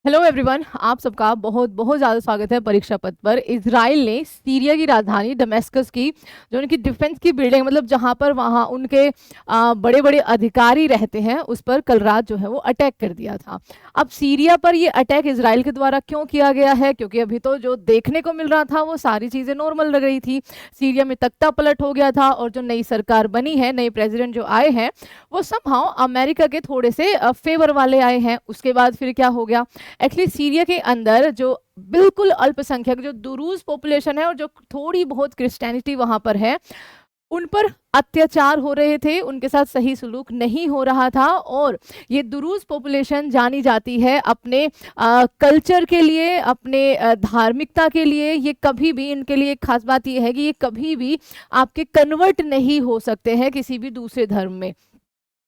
Hello everyone, आप सबका बहुत बहुत ज़्यादा स्वागत है परीक्षा पथ पर। इजराइल ने सीरिया की राजधानी दमेस्कस की जो उनकी डिफेंस की बिल्डिंग, मतलब जहां पर वहां उनके बड़े बड़े अधिकारी रहते हैं, उस पर कल रात जो है वो अटैक कर दिया था। अब सीरिया पर ये अटैक इजराइल के द्वारा क्यों किया गया है? क्योंकि अभी तो जो देखने को मिल रहा था वो सारी चीज़ें नॉर्मल लग रही थी। सीरिया में तख्ता पलट हो गया था और जो नई सरकार बनी है, नए प्रेसिडेंट जो आए हैं, वो समहाउ अमेरिका के थोड़े से फेवर वाले आए हैं। उसके बाद फिर क्या हो गया? एटलीस्ट सीरिया के अंदर जो बिल्कुल अल्पसंख्यक जो दुरूज पॉपुलेशन है और जो थोड़ी बहुत क्रिश्चियनिटी वहां पर है, उन पर अत्याचार हो रहे थे, उनके साथ सही सलूक नहीं हो रहा था। और ये दुरूज पॉपुलेशन जानी जाती है अपने कल्चर के लिए, अपने धार्मिकता के लिए। ये कभी भी, इनके लिए एक खास बात ये है कि ये कभी भी आपके कन्वर्ट नहीं हो सकते हैं किसी भी दूसरे धर्म में।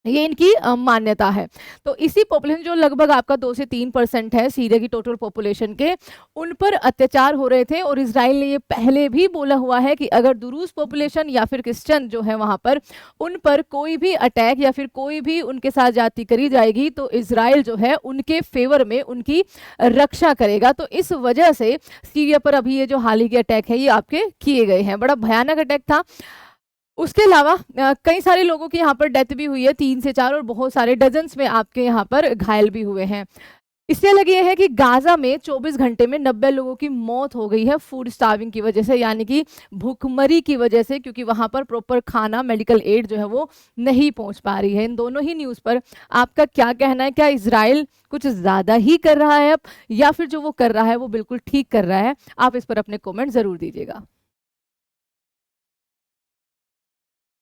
ये इनकी मान्यता है। तो इसी पॉपुलेशन जो लगभग आपका 2 से 3% है सीरिया की टोटल पॉपुलेशन के, उन पर अत्याचार हो रहे थे। और इजराइल ने ये पहले भी बोला हुआ है कि अगर दुरूज पॉपुलेशन या फिर क्रिश्चियन जो है वहां पर, उन पर कोई भी अटैक या फिर कोई भी उनके साथ जाति करी जाएगी तो इजराइल जो है उनके फेवर में उनकी रक्षा करेगा। तो इस वजह से सीरिया पर अभी ये जो हाल ही के अटैक है ये आपके किए गए हैं। बड़ा भयानक अटैक था। उसके अलावा कई सारे लोगों की यहाँ पर डेथ भी हुई है, 3 से 4, और बहुत सारे डजन्स में आपके यहाँ पर घायल भी हुए हैं। इससे अलग ये है कि गाजा में 24 घंटे में 90 लोगों की मौत हो गई है फूड स्टार्विंग की वजह से, यानी कि भूखमरी की वजह से, क्योंकि वहां पर प्रॉपर खाना, मेडिकल एड जो है वो नहीं पहुंच पा रही है। इन दोनों ही न्यूज़ पर आपका क्या कहना है? क्या इजराइल कुछ ज़्यादा ही कर रहा है अब, या फिर जो वो कर रहा है वो बिल्कुल ठीक कर रहा है? आप इस पर अपने कॉमेंट ज़रूर दीजिएगा।